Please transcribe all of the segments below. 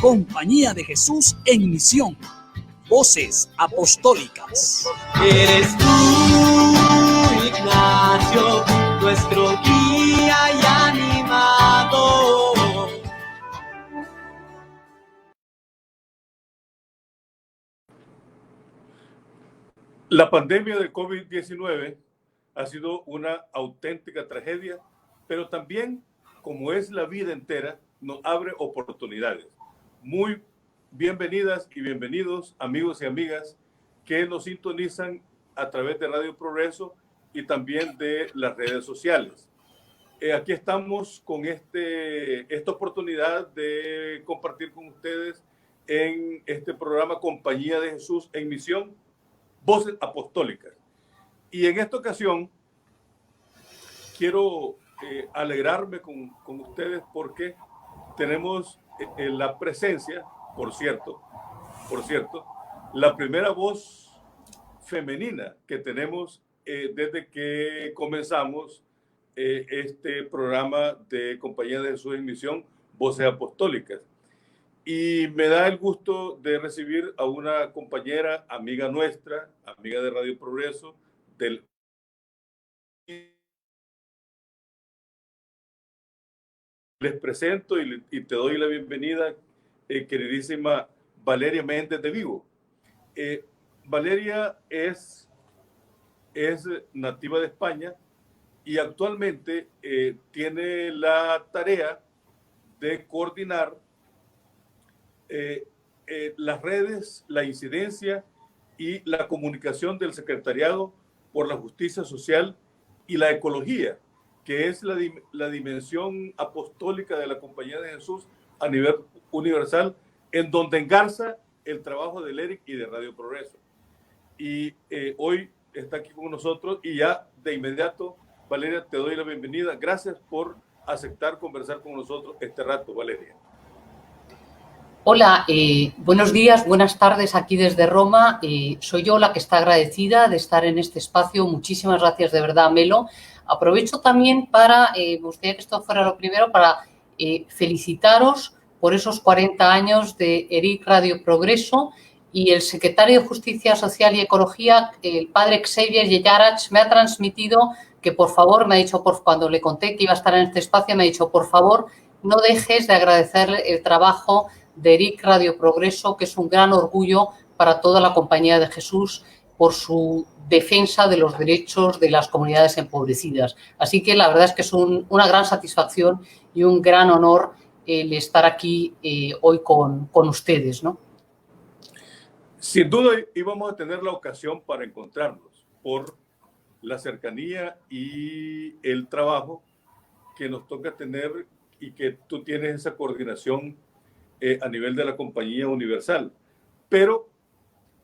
Compañía de Jesús en Misión. Voces apostólicas. Eres tú, Ignacio, nuestro guía y animador. La pandemia del COVID-19 ha sido una auténtica tragedia, pero también, como es la vida entera, nos abre oportunidades. Muy bienvenidas y bienvenidos, amigos y amigas, que nos sintonizan a través de Radio Progreso y también de las redes sociales. Aquí estamos con esta oportunidad de compartir con ustedes en este programa Compañía de Jesús en Misión, Voces Apostólicas. Y en esta ocasión quiero alegrarme con ustedes porque tenemos la presencia, por cierto, la primera voz femenina que tenemos desde que comenzamos este programa de Compañía de Jesús en Misión, Voces Apostólicas. Y me da el gusto de recibir a una compañera, amiga nuestra, amiga de Radio Progreso, Les presento y te doy la bienvenida, queridísima Valeria Méndez de Vigo. Valeria es nativa de España y actualmente tiene la tarea de coordinar las redes, la incidencia y la comunicación del Secretariado por la Justicia Social y la Ecología, que es la dimensión apostólica de la Compañía de Jesús a nivel universal, en donde engarza el trabajo del ERIC y de Radio Progreso. Y hoy está aquí con nosotros y ya de inmediato, Valeria, te doy la bienvenida. Gracias por aceptar conversar con nosotros este rato, Valeria. Hola, buenos días, buenas tardes aquí desde Roma. Soy yo la que está agradecida de estar en este espacio. Muchísimas gracias de verdad, Melo. Aprovecho también para, me gustaría que esto fuera lo primero, para felicitaros por esos 40 años de ERIC Radio Progreso, y el secretario de Justicia Social y Ecología, el padre Xavier Yeyarach, me ha transmitido que por favor, me ha dicho, cuando le conté que iba a estar en este espacio, me ha dicho, por favor, no dejes de agradecer el trabajo de ERIC Radio Progreso, que es un gran orgullo para toda la Compañía de Jesús por su defensa de los derechos de las comunidades empobrecidas. Así que la verdad es que es una gran satisfacción y un gran honor el estar aquí hoy con ustedes, ¿no? Sin duda íbamos a tener la ocasión para encontrarnos por la cercanía y el trabajo que nos toca tener y que tú tienes esa coordinación a nivel de la Compañía Universal. Pero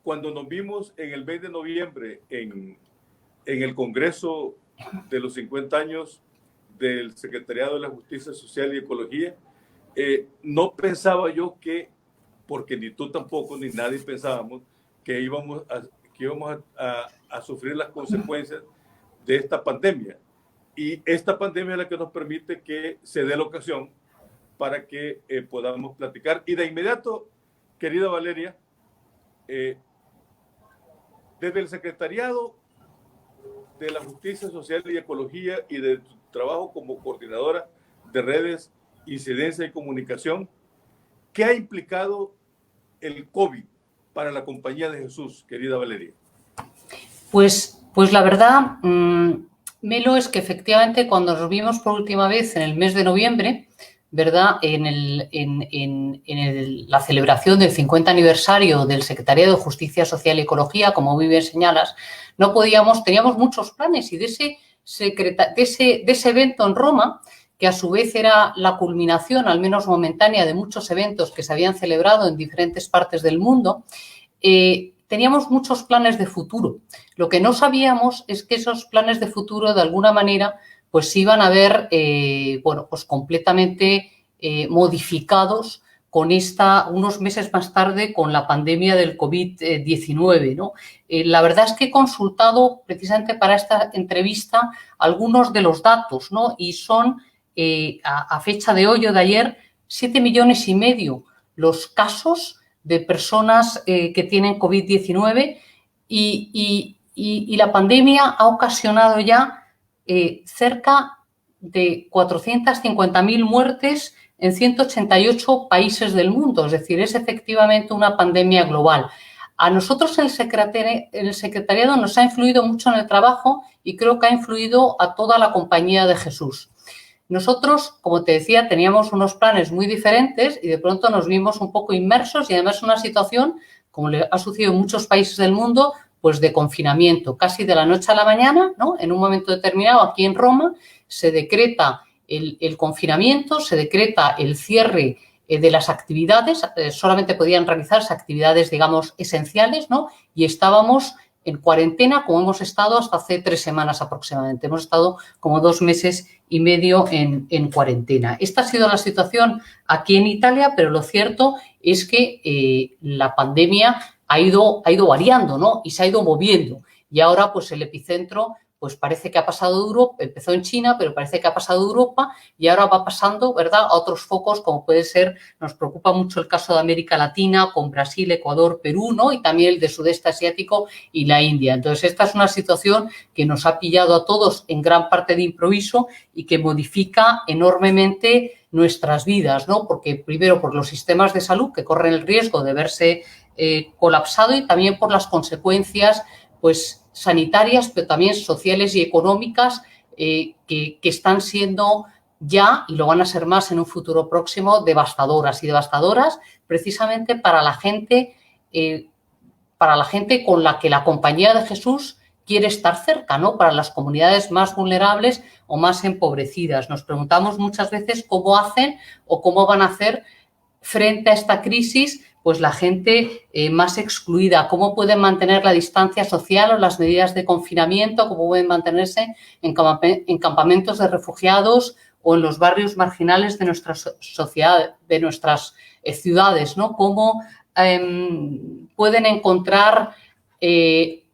cuando nos vimos en el mes de noviembre en el Congreso de los 50 años del Secretariado de la Justicia Social y Ecología, no pensaba yo porque ni tú tampoco, ni nadie pensábamos que íbamos a sufrir las consecuencias de esta pandemia. Y esta pandemia es la que nos permite que se dé la ocasión para que podamos platicar. Y de inmediato, querida Valeria, desde el Secretariado de la Justicia Social y Ecología y de tu trabajo como coordinadora de redes, incidencia y comunicación, ¿qué ha implicado el COVID para la Compañía de Jesús, querida Valeria? Pues la verdad, Melo, es que efectivamente cuando nos vimos por última vez en el mes de noviembre, ¿verdad? En la celebración del 50 aniversario del Secretariado de Justicia Social y Ecología, como muy bien señalas, teníamos muchos planes, y de ese evento en Roma, que a su vez era la culminación, al menos momentánea, de muchos eventos que se habían celebrado en diferentes partes del mundo, teníamos muchos planes de futuro. Lo que no sabíamos es que esos planes de futuro, de alguna manera, pues iban a ver, pues completamente modificados con unos meses más tarde, con la pandemia del COVID-19, ¿no? La verdad es que he consultado precisamente para esta entrevista algunos de los datos, ¿no? Y son, a fecha de hoy o de ayer, 7,5 millones los casos de personas que tienen COVID-19 y la pandemia ha ocasionado ya cerca de 450.000 muertes en 188 países del mundo. Es decir, es efectivamente una pandemia global. A nosotros en el secretariado nos ha influido mucho en el trabajo y creo que ha influido a toda la Compañía de Jesús. Nosotros, como te decía, teníamos unos planes muy diferentes y de pronto nos vimos un poco inmersos y además una situación, como le ha sucedido en muchos países del mundo, pues de confinamiento, casi de la noche a la mañana, ¿no? En un momento determinado, aquí en Roma, se decreta el confinamiento, se decreta el cierre de las actividades, solamente podían realizarse actividades, digamos, esenciales, ¿no? Y estábamos en cuarentena, como hemos estado hasta hace 3 semanas aproximadamente. Hemos estado como 2 meses y medio en cuarentena. Esta ha sido la situación aquí en Italia, pero lo cierto es que la pandemia ha ido variando, ¿no? Y se ha ido moviendo. Y ahora, pues, el epicentro, pues parece que ha pasado de Europa, empezó en China, pero parece que ha pasado de Europa y ahora va pasando, ¿verdad?, a otros focos, como puede ser, nos preocupa mucho el caso de América Latina, con Brasil, Ecuador, Perú, ¿no? Y también el de Sudeste Asiático y la India. Entonces, esta es una situación que nos ha pillado a todos en gran parte de improviso y que modifica enormemente nuestras vidas, ¿no? Porque primero por los sistemas de salud que corren el riesgo de verse colapsado y también por las consecuencias, pues, sanitarias, pero también sociales y económicas que están siendo ya, y lo van a ser más en un futuro próximo, devastadoras precisamente para la gente con la que la Compañía de Jesús quiere estar cerca, ¿no? Para las comunidades más vulnerables o más empobrecidas. Nos preguntamos muchas veces cómo hacen o cómo van a hacer frente a esta crisis, pues la gente más excluida, cómo pueden mantener la distancia social o las medidas de confinamiento, cómo pueden mantenerse en campamentos de refugiados o en los barrios marginales de nuestra sociedad, de nuestras ciudades, ¿no? Cómo pueden encontrar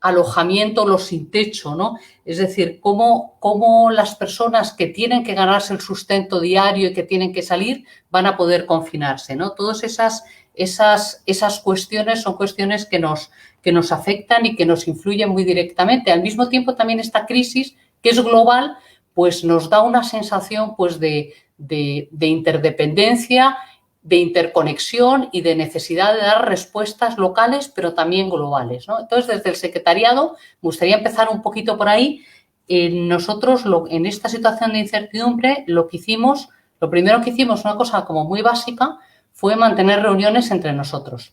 alojamiento los sin techo, ¿no? Es decir, cómo las personas que tienen que ganarse el sustento diario y que tienen que salir van a poder confinarse, ¿no? Todas esas cuestiones son cuestiones que nos afectan y que nos influyen muy directamente. Al mismo tiempo, también esta crisis, que es global, pues nos da una sensación, pues, de interdependencia, de interconexión y de necesidad de dar respuestas locales, pero también globales, ¿no? Entonces, desde el secretariado, me gustaría empezar un poquito por ahí. Nosotros, en esta situación de incertidumbre, lo primero que hicimos, una cosa como muy básica, fue mantener reuniones entre nosotros.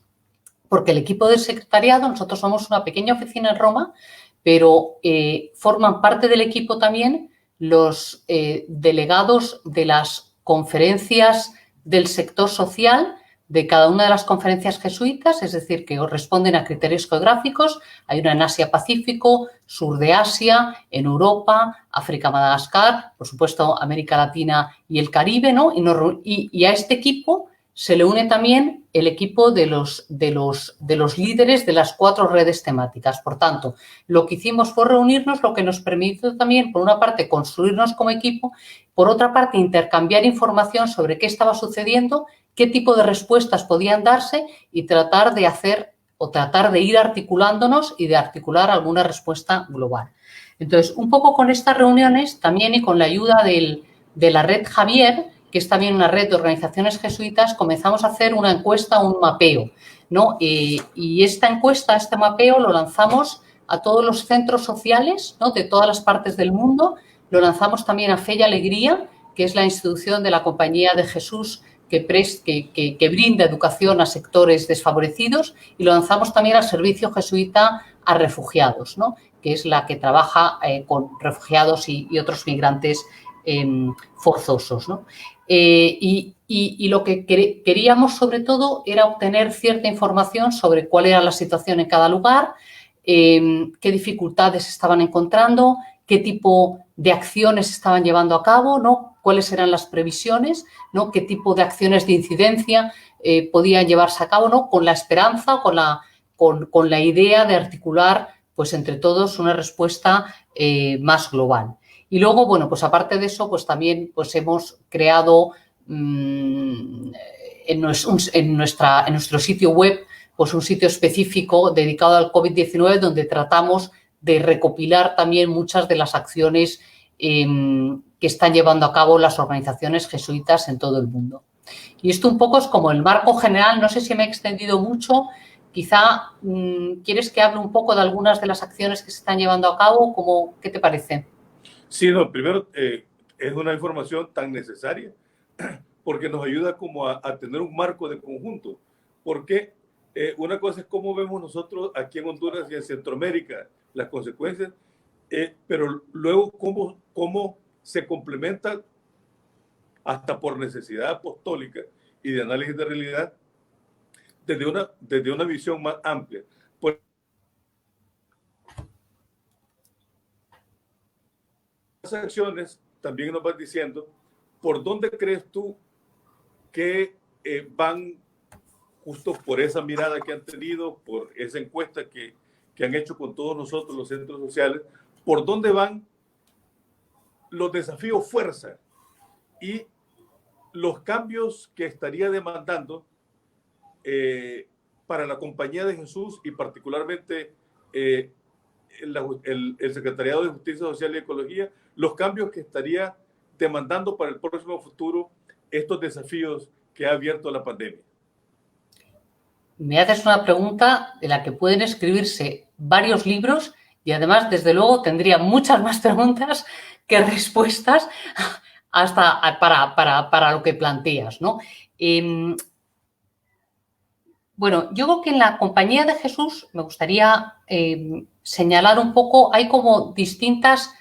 Porque el equipo del secretariado, nosotros somos una pequeña oficina en Roma, pero forman parte del equipo también los delegados de las conferencias del sector social de cada una de las conferencias jesuitas, es decir, que responden a criterios geográficos. Hay una en Asia-Pacífico, sur de Asia, en Europa, África-Madagascar, por supuesto, América Latina y el Caribe, ¿no? Y a este equipo se le une también el equipo de los líderes de las 4 redes temáticas. Por tanto, lo que hicimos fue reunirnos, lo que nos permitió también, por una parte, construirnos como equipo, por otra parte, intercambiar información sobre qué estaba sucediendo, qué tipo de respuestas podían darse y tratar de ir articulándonos y de articular alguna respuesta global. Entonces, un poco con estas reuniones también y con la ayuda de la red Javier, que es también una red de organizaciones jesuitas, comenzamos a hacer una encuesta, un mapeo, ¿no? Y esta encuesta, este mapeo, lo lanzamos a todos los centros sociales, ¿no?, de todas las partes del mundo. Lo lanzamos también a Fe y Alegría, que es la institución de la Compañía de Jesús que brinda educación a sectores desfavorecidos, y lo lanzamos también al Servicio Jesuita a Refugiados, ¿no?, que es la que trabaja con refugiados y otros migrantes forzosos, ¿no? Y lo que queríamos sobre todo era obtener cierta información sobre cuál era la situación en cada lugar, qué dificultades estaban encontrando, qué tipo de acciones estaban llevando a cabo, ¿no?, cuáles eran las previsiones, ¿no?, qué tipo de acciones de incidencia podían llevarse a cabo, ¿no?, con la esperanza, con la idea de articular, pues, entre todos una respuesta más global. Y luego, bueno, pues aparte de eso, pues también, pues hemos creado en nuestro sitio web pues un sitio específico dedicado al COVID-19 donde tratamos de recopilar también muchas de las acciones que están llevando a cabo las organizaciones jesuitas en todo el mundo. Y esto un poco es como el marco general, no sé si me he extendido mucho, quizá quieres que hable un poco de algunas de las acciones que se están llevando a cabo, ¿qué te parece? Sí, no, primero es una información tan necesaria porque nos ayuda como a tener un marco de conjunto, porque una cosa es cómo vemos nosotros aquí en Honduras y en Centroamérica las consecuencias, pero luego cómo se complementa hasta por necesidad apostólica y de análisis de realidad desde una visión más amplia. Por las acciones también nos van diciendo por dónde crees tú que van justo por esa mirada que han tenido, por esa encuesta que han hecho con todos nosotros los centros sociales, por dónde van los desafíos fuerza y los cambios que estaría demandando para la Compañía de Jesús y particularmente el Secretariado de Justicia Social y Ecología, los cambios que estaría demandando para el próximo futuro estos desafíos que ha abierto la pandemia. Me haces una pregunta de la que pueden escribirse varios libros y además, desde luego, tendría muchas más preguntas que respuestas hasta para lo que planteas, ¿no? Bueno, yo creo que en la Compañía de Jesús me gustaría señalar un poco, hay como distintas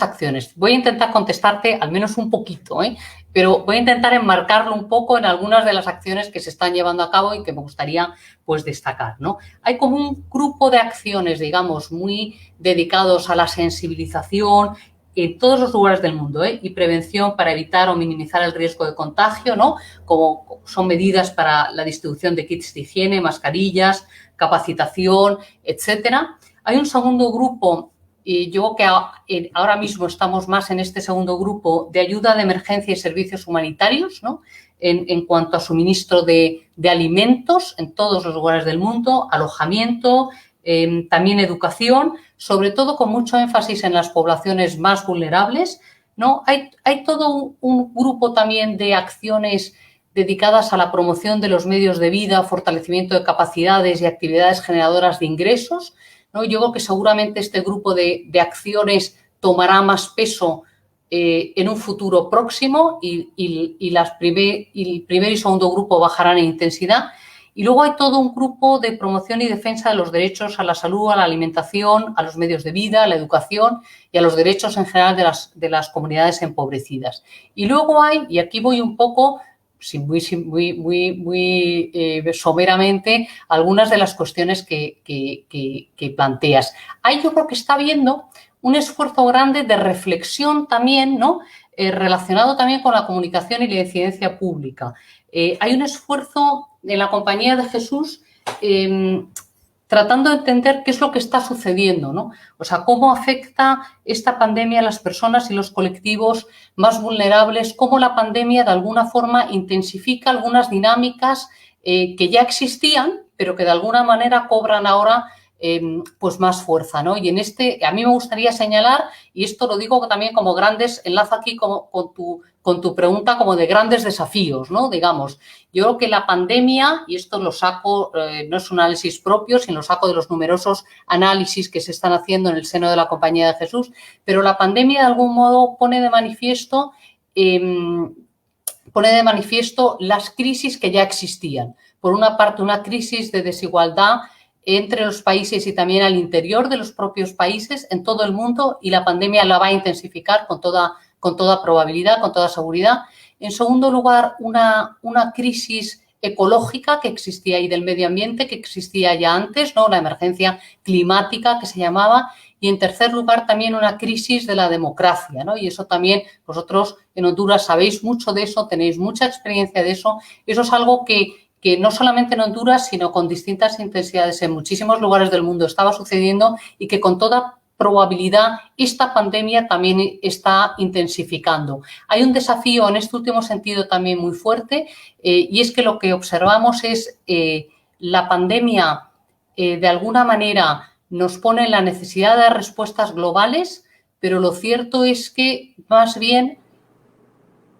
acciones. Voy a intentar contestarte al menos un poquito, pero voy a intentar enmarcarlo un poco en algunas de las acciones que se están llevando a cabo y que me gustaría pues destacar, ¿no? Hay como un grupo de acciones, digamos, muy dedicados a la sensibilización en todos los lugares del mundo, y prevención para evitar o minimizar el riesgo de contagio, ¿no? Como son medidas para la distribución de kits de higiene, mascarillas, capacitación, etcétera. Hay un segundo grupo, y yo creo que ahora mismo estamos más en este segundo grupo de ayuda de emergencia y servicios humanitarios, ¿no? En cuanto a suministro de alimentos en todos los lugares del mundo, alojamiento, también educación, sobre todo con mucho énfasis en las poblaciones más vulnerables, ¿no? Hay todo un grupo también de acciones dedicadas a la promoción de los medios de vida, fortalecimiento de capacidades y actividades generadoras de ingresos, ¿no? Yo creo que seguramente este grupo de acciones tomará más peso en un futuro próximo y el primer y segundo grupo bajarán en intensidad. Y luego hay todo un grupo de promoción y defensa de los derechos a la salud, a la alimentación, a los medios de vida, a la educación y a los derechos en general de las comunidades empobrecidas. Y luego hay, y aquí voy un poco, muy someramente, algunas de las cuestiones que planteas. Ahí yo creo que está habiendo un esfuerzo grande de reflexión también, ¿no? Relacionado también con la comunicación y la incidencia pública. Hay un esfuerzo en la Compañía de Jesús tratando de entender qué es lo que está sucediendo, ¿no? O sea, cómo afecta esta pandemia a las personas y los colectivos más vulnerables, cómo la pandemia de alguna forma intensifica algunas dinámicas que ya existían, pero que de alguna manera cobran ahora pues más fuerza, ¿no? Y a mí me gustaría señalar, y esto lo digo también como grandes, enlazo aquí con tu pregunta como de grandes desafíos, ¿no? Digamos, yo creo que la pandemia, y esto lo saco, no es un análisis propio, sino lo saco de los numerosos análisis que se están haciendo en el seno de la Compañía de Jesús, pero la pandemia de algún modo pone de manifiesto las crisis que ya existían. Por una parte, una crisis de desigualdad entre los países y también al interior de los propios países en todo el mundo, y la pandemia la va a intensificar con toda probabilidad, con toda seguridad. En segundo lugar, una crisis ecológica que existía ahí del medio ambiente, que existía ya antes, ¿no? La emergencia climática que se llamaba. Y en tercer lugar, también una crisis de la democracia, ¿no? Y eso también vosotros en Honduras sabéis mucho de eso, tenéis mucha experiencia de eso. Eso es algo que no solamente en Honduras, sino con distintas intensidades en muchísimos lugares del mundo estaba sucediendo y que con toda probabilidad esta pandemia también está intensificando. Hay un desafío en este último sentido también muy fuerte y es que lo que observamos es la pandemia de alguna manera nos pone en la necesidad de dar respuestas globales, pero lo cierto es que más bien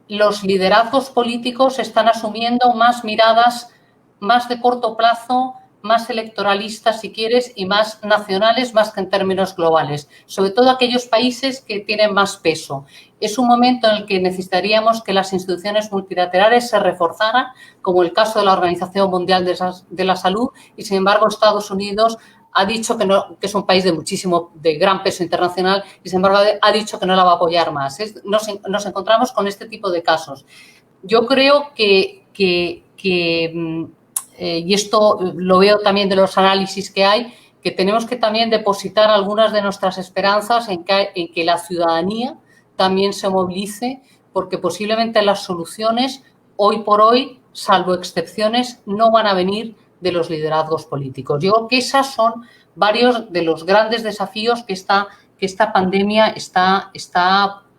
los liderazgos políticos están asumiendo más miradas más de corto plazo, más electoralistas, si quieres, y más nacionales, más que en términos globales, sobre todo aquellos países que tienen más peso. Es un momento en el que necesitaríamos que las instituciones multilaterales se reforzaran, como el caso de la Organización Mundial de la Salud, y sin embargo Estados Unidos ha dicho que no, que es un país de gran peso internacional, y sin embargo ha dicho que no la va a apoyar más. Nos encontramos con este tipo de casos. Yo creo y esto lo veo también de los análisis que hay, que tenemos que también depositar algunas de nuestras esperanzas en que la ciudadanía también se movilice, porque posiblemente las soluciones hoy por hoy, salvo excepciones, no van a venir de los liderazgos políticos. Yo creo que esos son varios de los grandes desafíos que esta pandemia está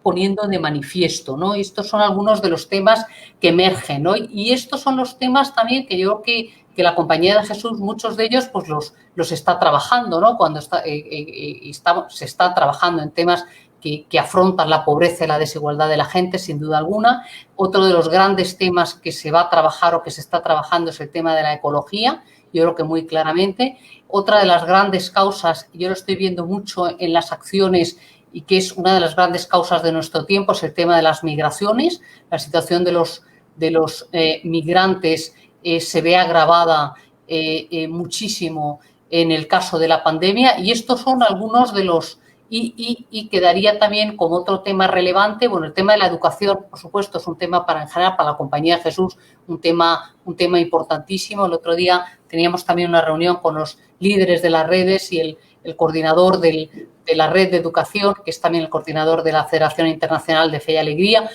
poniendo de manifiesto, ¿no? Estos son algunos de los temas que emergen, ¿no? Y estos son los temas también que yo creo que la Compañía de Jesús, muchos de ellos, pues los está trabajando, ¿no? Cuando se está trabajando en temas que afrontan la pobreza y la desigualdad de la gente, sin duda alguna. Otro de los grandes temas que se va a trabajar o que se está trabajando es el tema de la ecología, yo creo que muy claramente. Otra de las grandes causas, yo lo estoy viendo mucho en las acciones y que es una de las grandes causas de nuestro tiempo, es el tema de las migraciones. La situación de los migrantes se ve agravada muchísimo en el caso de la pandemia, y estos son algunos de los... Y quedaría también como otro tema relevante, bueno, el tema de la educación, por supuesto, es un tema en general para la Compañía de Jesús, un tema importantísimo. El otro día teníamos también una reunión con los líderes de las redes y el coordinador de la red de educación, que es también el coordinador de la Federación Internacional de Fe y Alegría,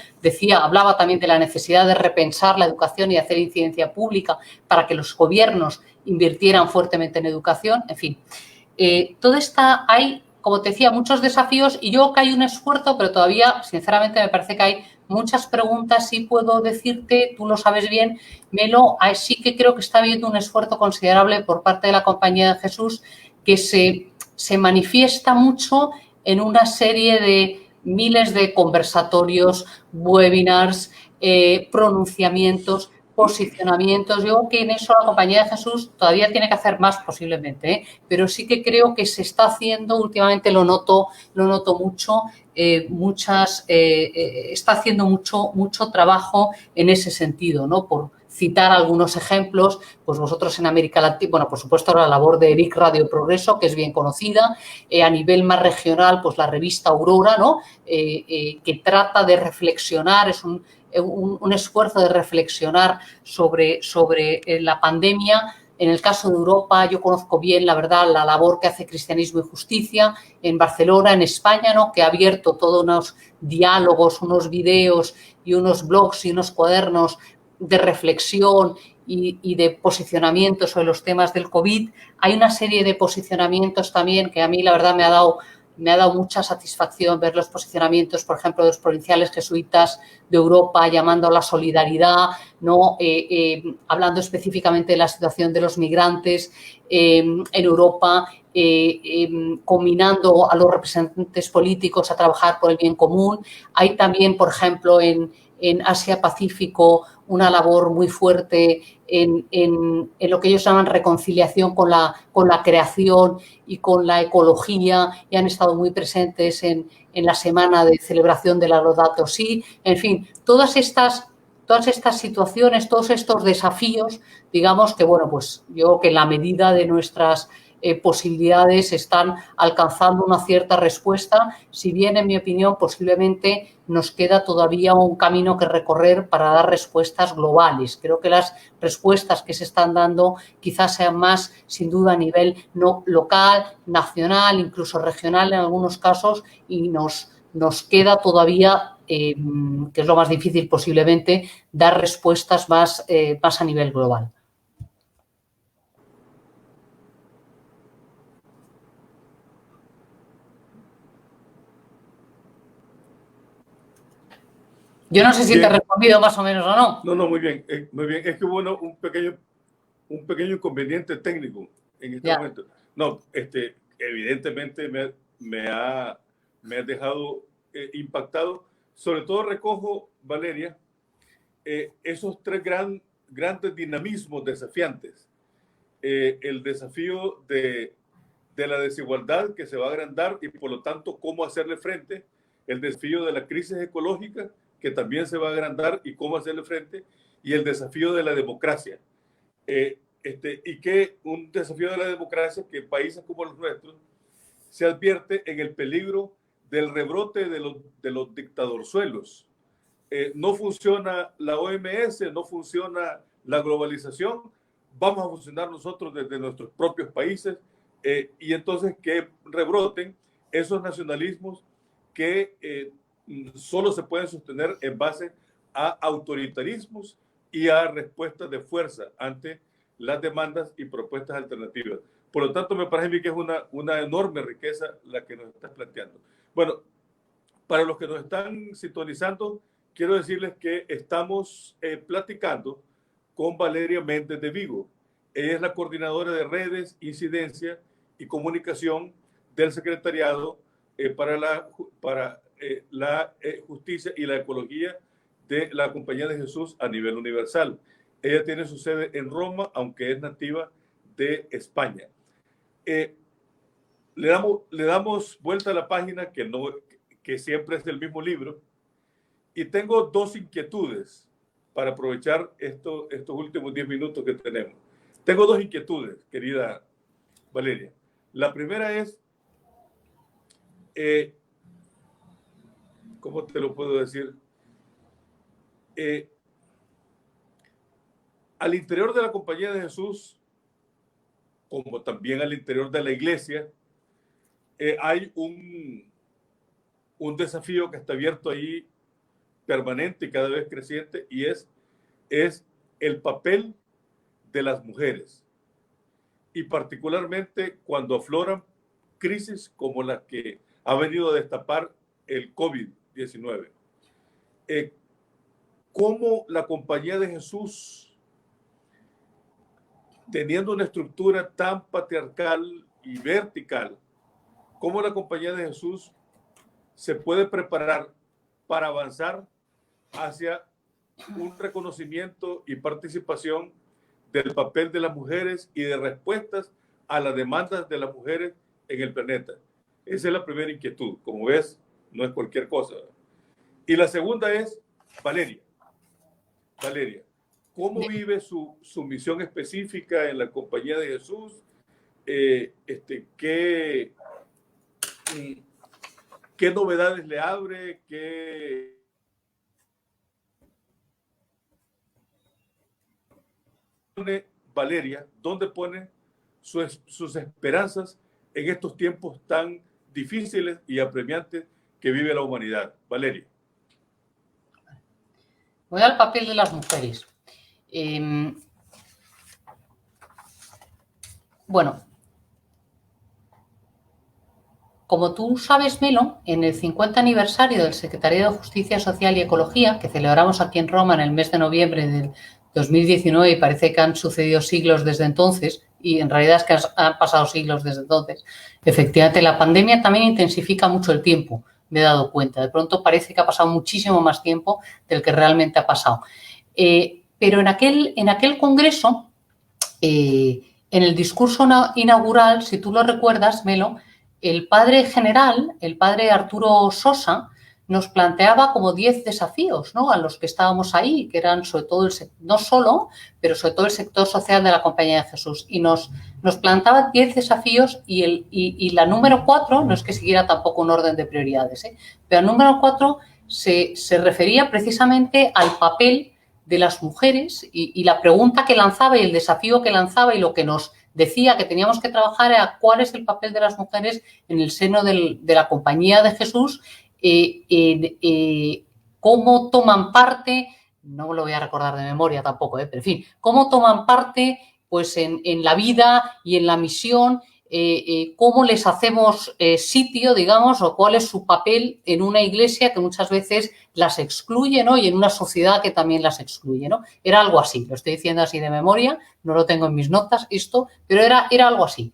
hablaba también de la necesidad de repensar la educación y hacer incidencia pública para que los gobiernos invirtieran fuertemente en educación. En fin, hay, como te decía, muchos desafíos y yo creo que hay un esfuerzo, pero todavía, sinceramente, me parece que hay muchas preguntas. Sí puedo decirte, tú lo sabes bien, Melo, sí que creo que está habiendo un esfuerzo considerable por parte de la Compañía de Jesús que se manifiesta mucho en una serie de miles de conversatorios, webinars, pronunciamientos, posicionamientos. Yo creo que en eso la Compañía de Jesús todavía tiene que hacer más posiblemente, pero sí que creo que se está haciendo, últimamente lo noto mucho, está haciendo mucho trabajo en ese sentido, ¿no? Por citar algunos ejemplos, pues vosotros en América Latina, bueno, por supuesto la labor de ERIC Radio Progreso, que es bien conocida, a nivel más regional, pues la revista Aurora, ¿no? Que trata de reflexionar, es un esfuerzo de reflexionar sobre la pandemia. En el caso de Europa, yo conozco bien, la verdad, la labor que hace Cristianismo y Justicia en Barcelona, en España, ¿no? Que ha abierto todos unos diálogos, unos videos y unos blogs y unos cuadernos de reflexión y de posicionamiento sobre los temas del COVID. Hay una serie de posicionamientos también que a mí, la verdad, me ha dado mucha satisfacción ver los posicionamientos, por ejemplo, de los provinciales jesuitas de Europa llamando a la solidaridad, ¿no? Hablando específicamente de la situación de los migrantes en Europa, combinando a los representantes políticos a trabajar por el bien común. Hay también, por ejemplo, en Asia-Pacífico una labor muy fuerte en lo que ellos llaman reconciliación con la creación y con la ecología, y han estado muy presentes en la semana de celebración de la Laudato Si. En fin, todas estas situaciones, todos estos desafíos, digamos que, bueno, pues yo creo que en la medida de nuestras posibilidades están alcanzando una cierta respuesta, si bien, en mi opinión, posiblemente nos queda todavía un camino que recorrer para dar respuestas globales. Creo que las respuestas que se están dando quizás sean más, sin duda, a nivel no local, nacional, incluso regional en algunos casos, y nos queda todavía, que es lo más difícil posiblemente, dar respuestas más a nivel global. Yo no sé si Bien. te he respondido más o menos o no. No, muy bien, muy bien. Es que hubo un pequeño inconveniente técnico en este Ya. momento. No, evidentemente me ha dejado impactado. Sobre todo recojo, Valeria, esos tres grandes dinamismos desafiantes. El desafío de la desigualdad que se va a agrandar y por lo tanto cómo hacerle frente, el desafío de la crisis ecológica que también se va a agrandar y cómo hacerle frente, y el desafío de la democracia. Y que un desafío de la democracia que en países como los nuestros se advierte en el peligro del rebrote de los dictadorzuelos. No funciona la OMS, no funciona la globalización, vamos a funcionar nosotros desde nuestros propios países, y entonces que rebroten esos nacionalismos que solo se pueden sostener en base a autoritarismos y a respuestas de fuerza ante las demandas y propuestas alternativas. Por lo tanto, me parece a mí que es una enorme riqueza la que nos estás planteando. Bueno, para los que nos están sintonizando, quiero decirles que estamos platicando con Valeria Méndez de Vigo. Ella es la coordinadora de redes, incidencia y comunicación del Secretariado para la Justicia y la Ecología de la Compañía de Jesús a nivel universal. Ella tiene su sede en Roma, aunque es nativa de España. Le damos vuelta a la página, que siempre es el mismo libro, y tengo dos inquietudes para aprovechar estos últimos 10 minutos que tenemos. Tengo dos inquietudes, querida Valeria. La primera es, ¿cómo te lo puedo decir? Al interior de la Compañía de Jesús, como también al interior de la iglesia, hay un desafío que está abierto ahí, permanente y cada vez creciente, y es el papel de las mujeres. Y particularmente cuando afloran crisis como la que ha venido a destapar el COVID-19. ¿Cómo la Compañía de Jesús, teniendo una estructura tan patriarcal y vertical, cómo la Compañía de Jesús se puede preparar para avanzar hacia un reconocimiento y participación del papel de las mujeres y de respuestas a las demandas de las mujeres en el planeta? Esa es la primera inquietud. Como ves, no es cualquier cosa. Y la segunda es, Valeria, ¿cómo vive su misión específica en la Compañía de Jesús? ¿Qué novedades le abre? Valeria, ¿dónde pone sus esperanzas en estos tiempos tan difíciles y apremiantes que vive la humanidad? Valeria. Voy al papel de las mujeres. Bueno, como tú sabes, Melo, en el 50 aniversario del Secretariado de Justicia Social y Ecología, que celebramos aquí en Roma en el mes de noviembre del 2019, y parece que han sucedido siglos desde entonces, y en realidad es que han pasado siglos desde entonces, efectivamente la pandemia también intensifica mucho el tiempo, me he dado cuenta. De pronto parece que ha pasado muchísimo más tiempo del que realmente ha pasado. Pero en aquel congreso, en el discurso inaugural, si tú lo recuerdas, Melo, el padre general, el padre Arturo Sosa, nos planteaba como 10 desafíos, ¿no?, a los que estábamos ahí, que eran sobre todo no solo, pero sobre todo el sector social de la Compañía de Jesús. Y nos planteaba 10 desafíos y la número 4, no es que siguiera tampoco un orden de prioridades, pero el número 4 se refería precisamente al papel de las mujeres y la pregunta que lanzaba y el desafío que lanzaba y lo que nos decía que teníamos que trabajar era cuál es el papel de las mujeres en el seno de la Compañía de Jesús, cómo toman parte, no me lo voy a recordar de memoria tampoco, pero en fin, cómo toman parte pues en la vida y en la misión cómo les hacemos sitio, digamos, o cuál es su papel en una iglesia que muchas veces las excluye, ¿no? Y en una sociedad que también las excluye, ¿no? Era algo así, lo estoy diciendo así de memoria, no lo tengo en mis notas esto, pero era algo así.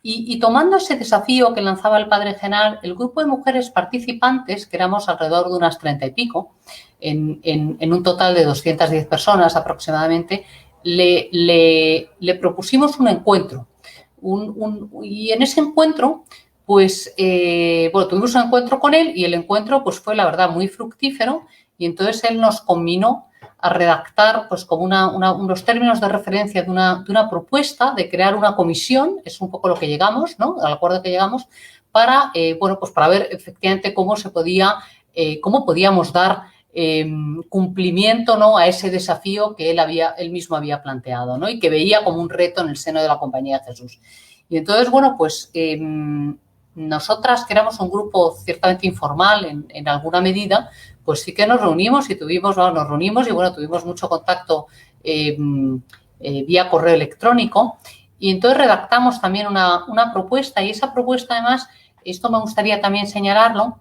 Y tomando ese desafío que lanzaba el padre general, el grupo de mujeres participantes, que éramos alrededor de unas 30 y pico, en un total de 210 personas aproximadamente, le propusimos un encuentro. Y en ese encuentro, pues, tuvimos un encuentro con él y el encuentro, pues, fue, la verdad, muy fructífero y entonces él nos conminó a redactar, pues, como unos términos de referencia de una propuesta de crear una comisión, es un poco lo que llegamos, ¿no?, al acuerdo que llegamos, para, pues, para ver efectivamente cómo podíamos dar cumplimiento, ¿no?, a ese desafío que él mismo había planteado, ¿no?, y que veía como un reto en el seno de la Compañía de Jesús. Y entonces, bueno, pues nosotras, que éramos un grupo ciertamente informal en alguna medida, pues sí que nos reunimos y tuvimos mucho contacto vía correo electrónico y entonces redactamos también una propuesta y esa propuesta, además, esto me gustaría también señalarlo,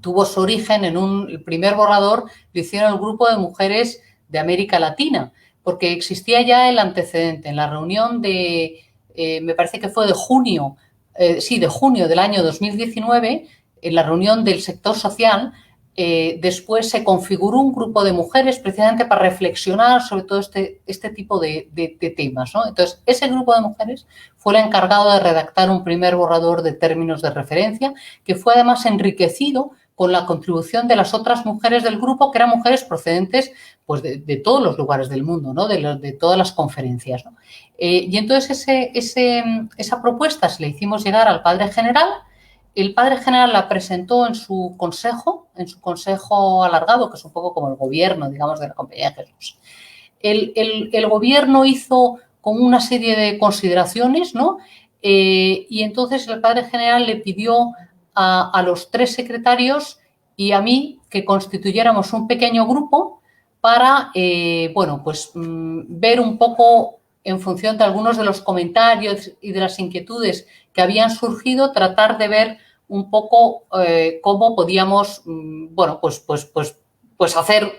tuvo su origen el primer borrador lo hicieron el grupo de mujeres de América Latina, porque existía ya el antecedente. En la reunión me parece que fue de junio del año 2019, en la reunión del sector social, después se configuró un grupo de mujeres precisamente para reflexionar sobre todo este tipo de temas, ¿no? Entonces, ese grupo de mujeres fue el encargado de redactar un primer borrador de términos de referencia que fue además enriquecido con la contribución de las otras mujeres del grupo, que eran mujeres procedentes, pues, de todos los lugares del mundo, ¿no?, de todas las conferencias, ¿no? Y entonces esa propuesta se la hicimos llegar al padre general. El padre general la presentó en su consejo alargado, que es un poco como el gobierno, digamos, de la Compañía de Jesús. El gobierno hizo como una serie de consideraciones, ¿no? Y entonces el padre general le pidió a los 3 secretarios y a mí que constituyéramos un pequeño grupo para, ver un poco en función de algunos de los comentarios y de las inquietudes que habían surgido, tratar de ver un poco cómo podíamos, hacer,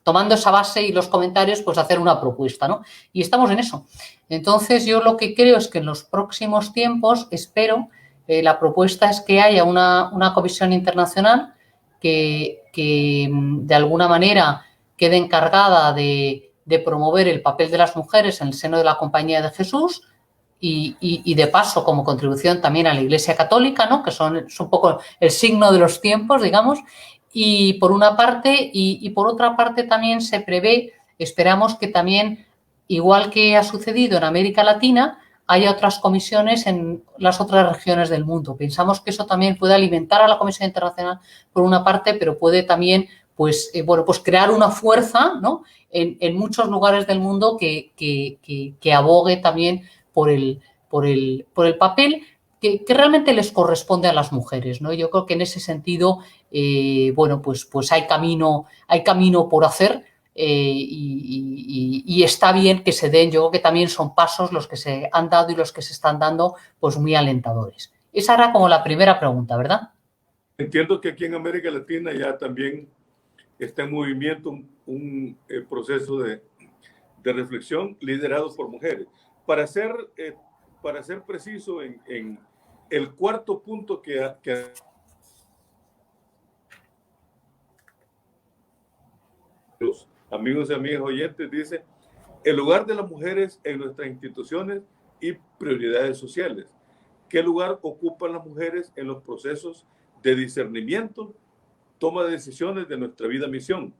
tomando esa base y los comentarios, pues hacer una propuesta, ¿no? Y estamos en eso. Entonces, yo lo que creo es que en los próximos tiempos, espero, la propuesta es que haya una comisión internacional que de alguna manera quede encargada de promover el papel de las mujeres en el seno de la Compañía de Jesús y de paso como contribución también a la Iglesia Católica, ¿no?, que es un poco el signo de los tiempos, digamos, y por una parte, y por otra parte también se prevé, esperamos que también, igual que ha sucedido en América Latina, haya otras comisiones en las otras regiones del mundo. Pensamos que eso también puede alimentar a la Comisión Internacional por una parte, pero puede también pues crear una fuerza, ¿no?, en muchos lugares del mundo que abogue también por el papel que realmente les corresponde a las mujeres, ¿no? Yo creo que en ese sentido, pues hay camino por hacer y está bien que se den. Yo creo que también son pasos los que se han dado y los que se están dando, pues muy alentadores. Esa era como la primera pregunta, ¿verdad? Entiendo que aquí en América Latina ya también está en movimiento un proceso de reflexión liderado por mujeres. Para ser preciso en el cuarto punto que los amigos y amigas oyentes dice: el lugar de las mujeres en nuestras instituciones y prioridades sociales. ¿Qué lugar ocupan las mujeres en los procesos de discernimiento, toma de decisiones de nuestra vida misión?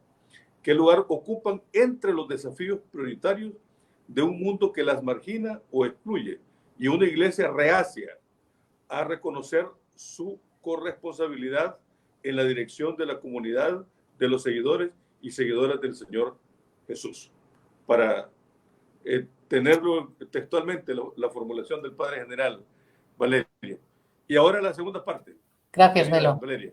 ¿Qué lugar ocupan entre los desafíos prioritarios de un mundo que las margina o excluye y una iglesia reacia a reconocer su corresponsabilidad en la dirección de la comunidad de los seguidores y seguidoras del Señor Jesús? Para tenerlo textualmente, la formulación del Padre General, Valeria. Y ahora la segunda parte. Gracias, Melo. Valeria.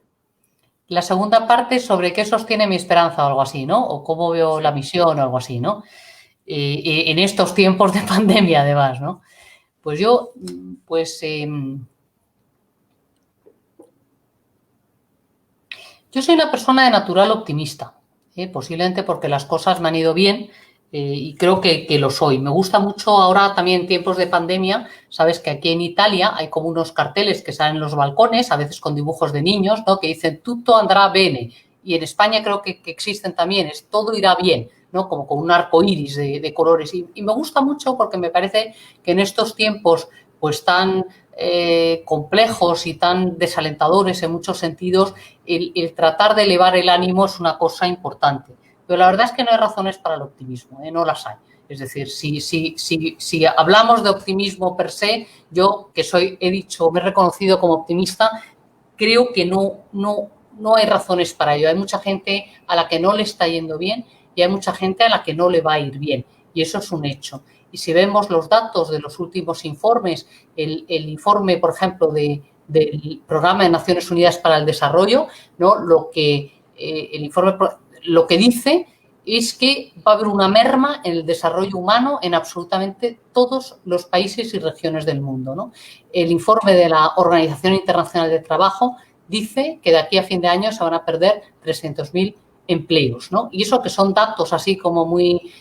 La segunda parte sobre qué sostiene mi esperanza o algo así, ¿no? O cómo veo la misión o algo así, ¿no? En estos tiempos de pandemia, además, ¿no? Pues yo, yo soy una persona de natural optimista, posiblemente porque las cosas me han ido bien y creo que lo soy. Me gusta mucho ahora también en tiempos de pandemia, sabes que aquí en Italia hay como unos carteles que salen en los balcones, a veces con dibujos de niños, ¿no? Que dicen tutto andrà bene. Y en España creo que existen también, es todo irá bien, ¿no? Como con un arco iris de colores. Y me gusta mucho porque me parece que en estos tiempos pues tan complejos y tan desalentadores en muchos sentidos, el tratar de elevar el ánimo es una cosa importante. Pero la verdad es que no hay razones para el optimismo, no las hay. Es decir, si hablamos de optimismo per se, yo que me he reconocido como optimista, creo que no hay razones para ello. Hay mucha gente a la que no le está yendo bien y hay mucha gente a la que no le va a ir bien. Y eso es un hecho. Y si vemos los datos de los últimos informes, el informe, por ejemplo, del Programa de Naciones Unidas para el Desarrollo, ¿no? El informe lo que dice es que va a haber una merma en el desarrollo humano en absolutamente todos los países y regiones del mundo, ¿no? El informe de la Organización Internacional del Trabajo dice que de aquí a fin de año se van a perder 300.000 empleos, ¿no? Y eso que son datos así como muy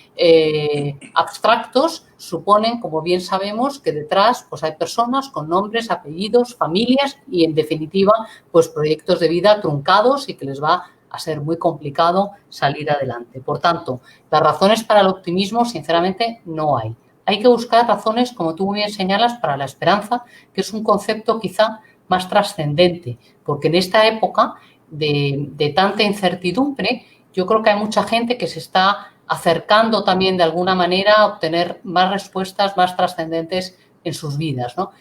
abstractos, suponen, como bien sabemos, que detrás pues hay personas con nombres, apellidos, familias y, en definitiva, pues proyectos de vida truncados y que les va a ser muy complicado salir adelante. Por tanto, las razones para el optimismo, sinceramente, no hay. Hay que buscar razones, como tú muy bien señalas, para la esperanza, que es un concepto quizá más trascendente, porque en esta época de tanta incertidumbre, yo creo que hay mucha gente que se está acercando también de alguna manera a obtener más respuestas más trascendentes en sus vidas, ¿no?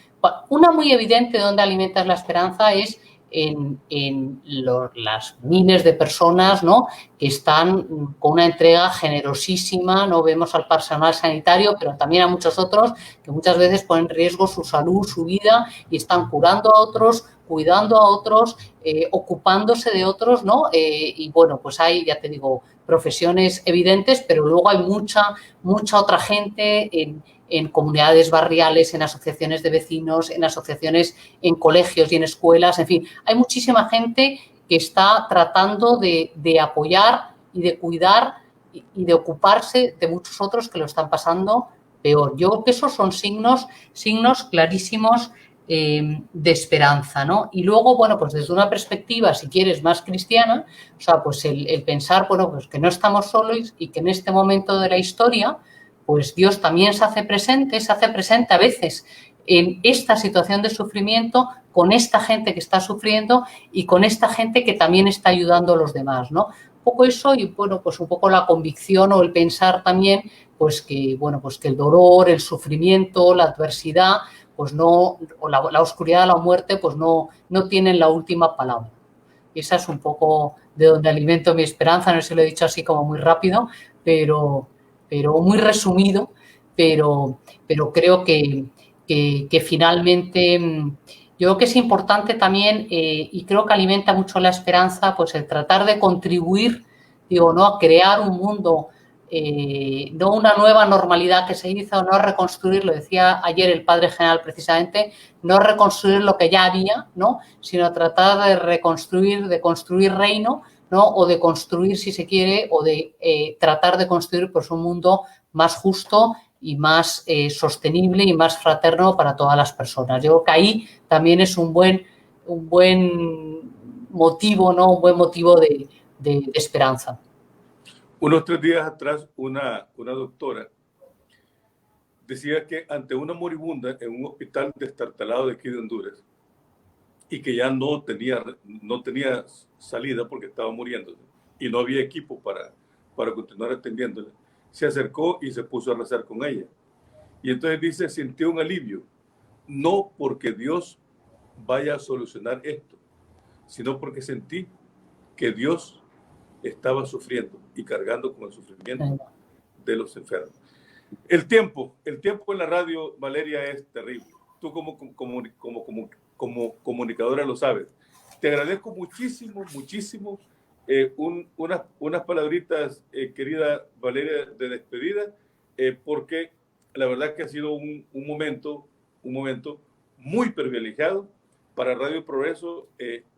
Una muy evidente de dónde alimentas la esperanza es las miles de personas, ¿no? Que están con una entrega generosísima, no vemos al personal sanitario, pero también a muchos otros que muchas veces ponen en riesgo su salud, su vida y están curando a otros, cuidando a otros, ocupándose de otros, ¿no? Y bueno, pues hay, ya te digo, profesiones evidentes, pero luego hay mucha otra gente en comunidades barriales, en asociaciones de vecinos, en asociaciones en colegios y en escuelas, en fin, hay muchísima gente que está tratando de apoyar y de cuidar y de ocuparse de muchos otros que lo están pasando peor. Yo creo que esos son signos clarísimos de esperanza, ¿no? Y luego, bueno, pues desde una perspectiva, si quieres, más cristiana, o sea, pues el pensar, bueno, pues que no estamos solos y que en este momento de la historia, pues Dios también se hace presente a veces en esta situación de sufrimiento con esta gente que está sufriendo y con esta gente que también está ayudando a los demás, ¿no? Un poco eso y, bueno, pues un poco la convicción o el pensar también, pues que, bueno, pues que el dolor, el sufrimiento, la adversidad, pues no, o la oscuridad, la muerte, pues no tienen la última palabra. Y esa es un poco de donde alimento mi esperanza, no sé si lo he dicho así como muy rápido, pero muy resumido, pero creo que finalmente yo creo que es importante también y creo que alimenta mucho la esperanza, pues el tratar de contribuir, digo, ¿no? A crear un mundo, no una nueva normalidad que se hizo, no reconstruir, lo decía ayer el padre general precisamente, no reconstruir lo que ya había, ¿no? Sino tratar de reconstruir, de construir reino, ¿no? O de construir, si se quiere, o de tratar de construir pues, un mundo más justo y más sostenible y más fraterno para todas las personas. Yo creo que ahí también es un buen motivo, ¿no? Un buen motivo de esperanza. Unos 3 días atrás, una doctora decía que ante una moribunda en un hospital destartalado de aquí de Honduras y que ya no tenía salida porque estaba muriéndose y no había equipo para continuar atendiéndola, se acercó y se puso a rezar con ella. Y entonces dice, sintió un alivio, no porque Dios vaya a solucionar esto, sino porque sentí que Dios estaba sufriendo y cargando con el sufrimiento de los enfermos. El tiempo en la radio, Valeria, es terrible. Tú como comunicadora lo sabes. Te agradezco muchísimo unas palabritas, querida Valeria, de despedida, porque la verdad que ha sido un momento un momento muy privilegiado para Radio Progreso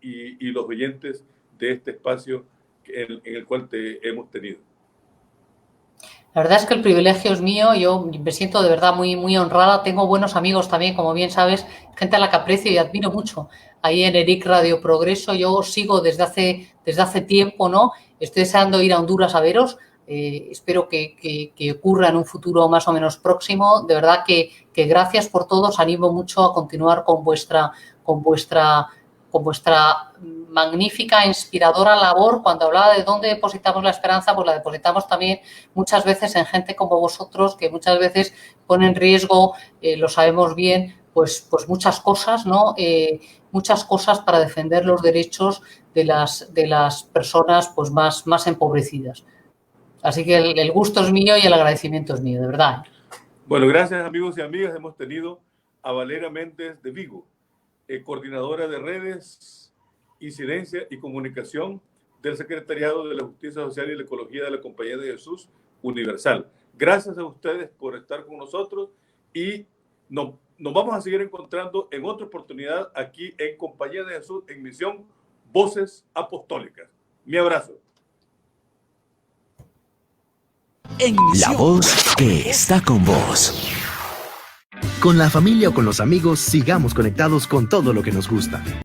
y los oyentes de este espacio en el cual te hemos tenido. La verdad es que el privilegio es mío, yo me siento de verdad muy, muy honrada. Tengo buenos amigos también, como bien sabes, gente a la que aprecio y admiro mucho. Ahí en ERIC Radio Progreso, yo os sigo desde hace tiempo, ¿no? Estoy deseando ir a Honduras a veros. Espero que ocurra en un futuro más o menos próximo. De verdad que gracias por todo. Os animo mucho a continuar con vuestra magnífica, inspiradora labor. Cuando hablaba de dónde depositamos la esperanza, pues la depositamos también muchas veces en gente como vosotros, que muchas veces pone en riesgo, lo sabemos bien, pues muchas cosas, ¿no? Muchas cosas para defender los derechos de las personas pues más empobrecidas. Así que el gusto es mío y el agradecimiento es mío, de verdad. Bueno, gracias amigos y amigas. Hemos tenido a Valeria Méndez de Vigo, coordinadora de redes, incidencia y comunicación del Secretariado de la Justicia Social y la Ecología de la Compañía de Jesús Universal. Gracias a ustedes por estar con nosotros y nos vamos a seguir encontrando en otra oportunidad aquí en Compañía de Jesús en Misión Voces Apostólicas. Mi abrazo. En La Misión. voz que está con vos. Con la familia o con los amigos, sigamos conectados con todo lo que nos gusta.